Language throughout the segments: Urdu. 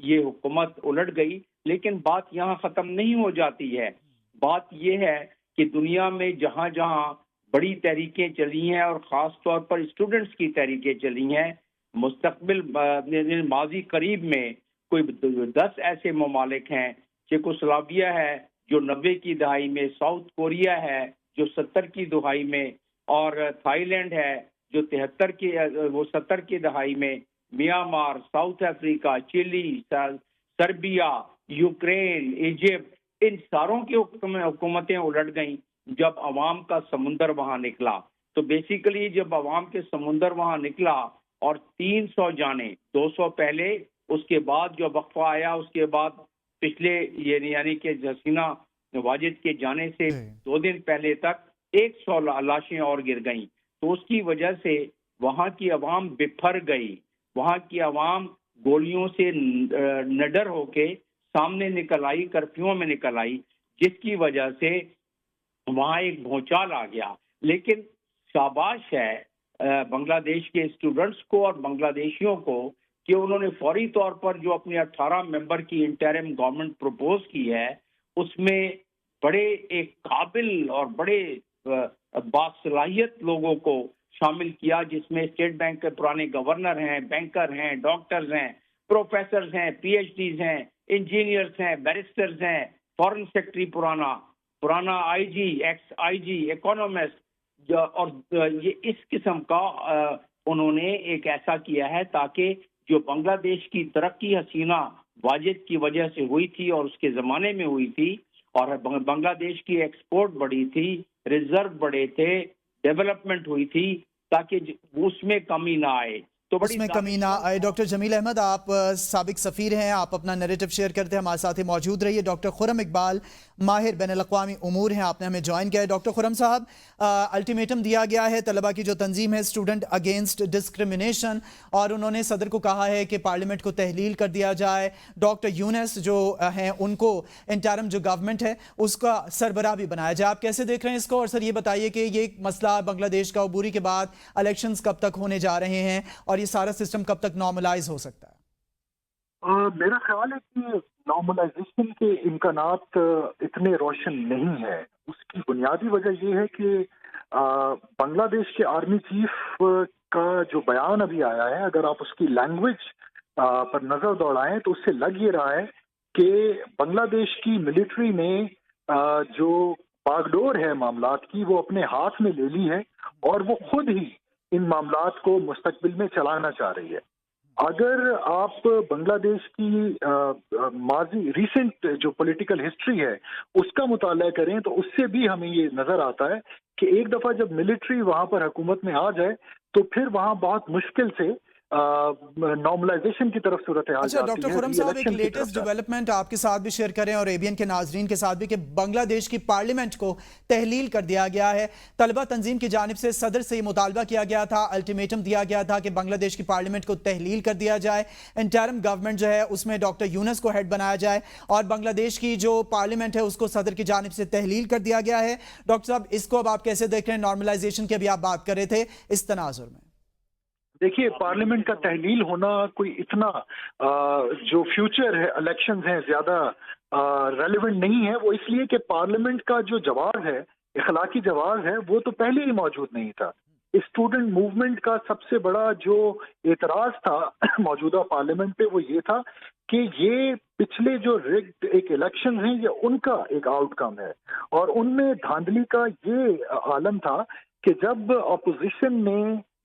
یہ حکومت الٹ گئی. لیکن بات یہاں ختم نہیں ہو جاتی ہے. بات یہ ہے کہ دنیا میں جہاں جہاں بڑی تحریکیں چلی ہیں اور خاص طور پر اسٹوڈنٹس کی تحریکیں چلی ہیں، مستقبل ماضی قریب میں کوئی 10 ایسے ممالک ہیں. چیکوسلاویا ہے جو 90 کی دہائی میں، ساؤتھ کوریا ہے جو 70 کی دہائی میں، اور تھائی لینڈ ہے جو 70 کی دہائی میں، میانمار، ساؤتھ افریقہ، چلی، سربیا، یوکرین، ایجپٹ، ان ساروں کی حکومتیں الٹ گئیں جب عوام کا سمندر وہاں نکلا. تو بیسیکلی جب عوام کے سمندر وہاں نکلا اور 300 جانے، 200 پہلے، اس کے بعد جو وقفہ آیا، اس کے بعد پچھلے یعنی کہ حسینہ واجد کے جانے سے 2 دن پہلے تک 100 لاشیں اور گر گئیں. تو اس کی وجہ سے وہاں کی عوام بپھر گئی. وہاں کی عوام گولیوں سے نڈر ہو کے سامنے نکل آئی، کرفیوں میں نکل آئی، جس کی وجہ سے وہاں ایک بھونچال آ گیا. لیکن شاباش ہے بنگلہ دیش کے اسٹوڈنٹس کو اور بنگلہ دیشیوں کو کہ انہوں نے فوری طور پر جو اپنی 18 ممبر کی انٹرم گورنمنٹ پروپوز کی ہے، اس میں بڑے ایک قابل اور بڑے باصلاحیت لوگوں کو شامل کیا، جس میں اسٹیٹ بینک کے پرانے گورنر ہیں، بینکر ہیں، ڈاکٹرز ہیں، پروفیسرز ہیں، پی ایچ ڈیز ہیں، انجینئرز ہیں، بیرسٹرز ہیں، فورن سیکٹری پرانا آئی جی، ایکس آئی جی، اکانومسٹ، اور یہ اس قسم کا انہوں نے ایک ایسا کیا ہے تاکہ جو بنگلہ دیش کی ترقی حسینہ واجد کی وجہ سے ہوئی تھی اور اس کے زمانے میں ہوئی تھی، اور بنگلہ دیش کی ایکسپورٹ بڑی تھی، ریزرو بڑے تھے، ڈیولپمنٹ ہوئی تھی، تاکہ اس میں کمی نہ آئے. تو اس میں کمی نہ آئے. ڈاکٹر جمیل احمد، آپ سابق سفیر ہیں، آپ اپنا نیریٹو شیئر کرتے ہیں، ہمارے ساتھ موجود رہیے. ڈاکٹر خرم اقبال، ماہر بین الاقوامی امور ہیں، آپ نے ہمیں جوائن کیا ہے. ڈاکٹر خرم صاحب، الٹیمیٹم دیا گیا ہے طلبہ کی جو تنظیم ہے اسٹوڈنٹ اگینسٹ ڈسکرمنیشن، اور انہوں نے صدر کو کہا ہے کہ پارلیمنٹ کو تحلیل کر دیا جائے. ڈاکٹر یونس جو ہیں ان کو انٹرم جو گورنمنٹ ہے اس کا سربراہ بھی بنایا جائے. آپ کیسے دیکھ رہے ہیں اس کو؟ اور سر یہ بتائیے کہ یہ مسئلہ بنگلہ دیش کا عبوری کے بعد الیکشنز کب تک ہونے جا رہے ہیں اور یہ سارا سسٹم کب تک نارملائز ہو سکتا ہے؟ میرا خیال ہے کہ نارملائزیشن کے امکانات اتنے روشن نہیں ہیں. اس کی بنیادی وجہ یہ ہے کہ بنگلہ دیش کے آرمی چیف کا جو بیان ابھی آیا ہے، اگر آپ اس کی لینگویج پر نظر دوڑائیں تو اس سے لگ یہ رہا ہے کہ بنگلہ دیش کی ملٹری نے جو باغ ڈور ہے معاملات کی وہ اپنے ہاتھ میں لے لی ہے، اور وہ خود ہی ان معاملات کو مستقبل میں چلانا چاہ رہی ہے. اگر آپ بنگلہ دیش کی ماضی ریسنٹ جو پولیٹیکل ہسٹری ہے اس کا مطالعہ کریں تو اس سے بھی ہمیں یہ نظر آتا ہے کہ ایک دفعہ جب ملٹری وہاں پر حکومت میں آ جائے تو پھر وہاں بہت مشکل سے نارملائزیشن کی طرف صورتحال اچھا جاتی ہے. ڈاکٹر خرم صاحب، ایک لیٹسٹ ڈیولپمنٹ آپ کے ساتھ بھی شیئر کریں اور اے بی این کے ناظرین کے ساتھ بھی، کہ بنگلہ دیش کی پارلیمنٹ کو تحلیل کر دیا گیا ہے. طلبہ تنظیم کی جانب سے صدر سے یہ مطالبہ کیا گیا تھا، الٹیمیٹم دیا گیا تھا کہ بنگلہ دیش کی پارلیمنٹ کو تحلیل کر دیا جائے، انٹرم گورنمنٹ جو ہے اس میں ڈاکٹر یونس کو ہیڈ بنایا جائے، اور بنگلہ دیش کی جو پارلیمنٹ ہے اس کو صدر کی جانب سے تحلیل کر دیا گیا ہے. ڈاکٹر صاحب، اس کو اب آپ کیسے دیکھ رہے ہیں؟ نارملائزیشن کی ابھی آپ بات کر رہے تھے، اس تناظر میں دیکھیے پارلیمنٹ کا تحلیل ہونا کوئی اتنا جو فیوچر ہے الیکشنز ہیں زیادہ ریلیونٹ نہیں ہے. وہ اس لیے کہ پارلیمنٹ کا جو جواز ہے، اخلاقی جواز ہے، وہ تو پہلے ہی موجود نہیں تھا. اسٹوڈنٹ موومنٹ کا سب سے بڑا جو اعتراض تھا موجودہ پارلیمنٹ پہ وہ یہ تھا کہ یہ پچھلے جو ریگڈ ایک الیکشن ہیں یہ ان کا ایک آؤٹ کم ہے، اور ان میں دھاندلی کا یہ عالم تھا کہ جب اپوزیشن نے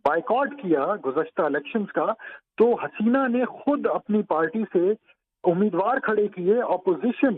بائیکاٹ کیا گزشتہ الیکشنز کا تو حسینہ نے خود اپنی پارٹی سے امیدوار کھڑے کیے اپوزیشن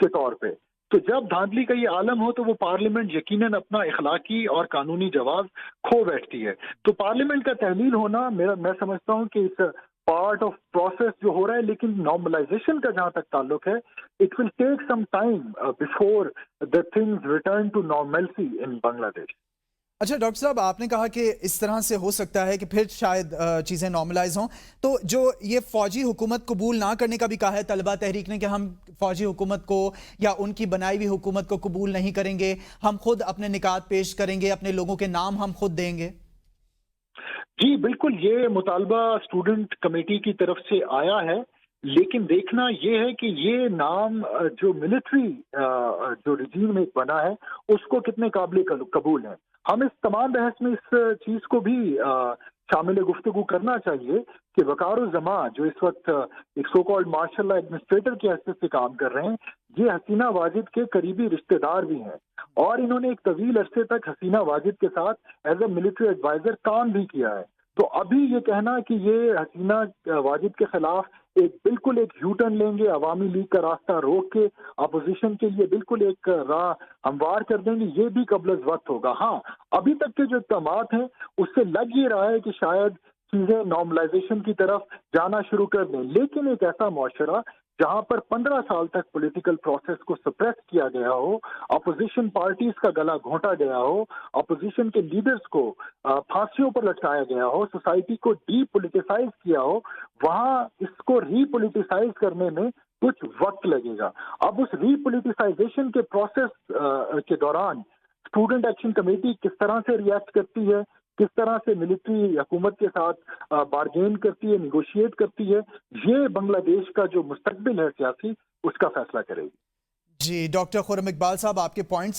کے طور پہ. تو جب دھاندلی کا یہ عالم ہو تو وہ پارلیمنٹ یقیناً اپنا اخلاقی اور قانونی جواز کھو بیٹھتی ہے. تو پارلیمنٹ کا تحلیل ہونا میں سمجھتا ہوں کہ اٹس پارٹ آف پروسیس جو ہو رہا ہے. لیکن نارملائزیشن کا جہاں تک تعلق ہے، it will take some time before the things return to normalcy in Bangladesh دیش. اچھا ڈاکٹر صاحب، آپ نے کہا کہ اس طرح سے ہو سکتا ہے کہ پھر شاید چیزیں نارملائز ہوں، تو جو یہ فوجی حکومت قبول نہ کرنے کا بھی کہا ہے طلبہ تحریک نے کہ ہم فوجی حکومت کو یا ان کی بنائی ہوئی حکومت کو قبول نہیں کریں گے، ہم خود اپنے نکات پیش کریں گے، اپنے لوگوں کے نام ہم خود دیں گے. جی بالکل، یہ مطالبہ اسٹوڈنٹ کمیٹی کی طرف سے آیا ہے، لیکن دیکھنا یہ ہے کہ یہ نام جو ملٹری جو رجیم ایک بنا ہے اس کو کتنے قابل قبول ہے. ہم اس تمام بحث میں اس چیز کو بھی شامل گفتگو کرنا چاہیے کہ وقار الزماں جو اس وقت ایک so called martial law administrator کی حیثیت سے کام کر رہے ہیں، یہ حسینہ واجد کے قریبی رشتہ دار بھی ہیں اور انہوں نے ایک طویل عرصے تک حسینہ واجد کے ساتھ ایز اے ملٹری ایڈوائزر کام بھی کیا ہے. تو ابھی یہ کہنا کہ یہ حسینہ واجد کے خلاف بالکل ایک یو ٹرن لیں گے، عوامی لیگ کا راستہ روک کے اپوزیشن کے لیے بالکل ایک راہ ہموار کر دیں گے، یہ بھی قبل از وقت ہوگا. ہاں ابھی تک کے جو اقدامات ہیں اس سے لگ یہ رہا ہے کہ شاید چیزیں نارملائزیشن کی طرف جانا شروع کر دیں، لیکن ایک ایسا معاشرہ جہاں پر 15 سال تک پولیٹیکل پروسیس کو سپریس کیا گیا ہو، اپوزیشن پارٹیز کا گلا گھونٹا گیا ہو، اپوزیشن کے لیڈرز کو پھانسیوں پر لٹکایا گیا ہو، سوسائٹی کو ڈی پولیٹیسائز کیا ہو، وہاں اس کو ری پولیٹیسائز کرنے میں کچھ وقت لگے گا. اب اس ری پولیٹیسائزیشن کے پروسیس کے دوران اسٹوڈنٹ ایکشن کمیٹی کس طرح سے ریئیکٹ کرتی ہے، کس طرح سے ملٹری حکومت کے ساتھ بارگین کرتی ہے، نیگوشیٹ کرتی ہے، یہ بنگلہ دیش کا جو مستقبل ہے سیاسی اس کا فیصلہ کرے گی. جی ڈاکٹر خرم اقبال صاحب، آپ کے پوائنٹس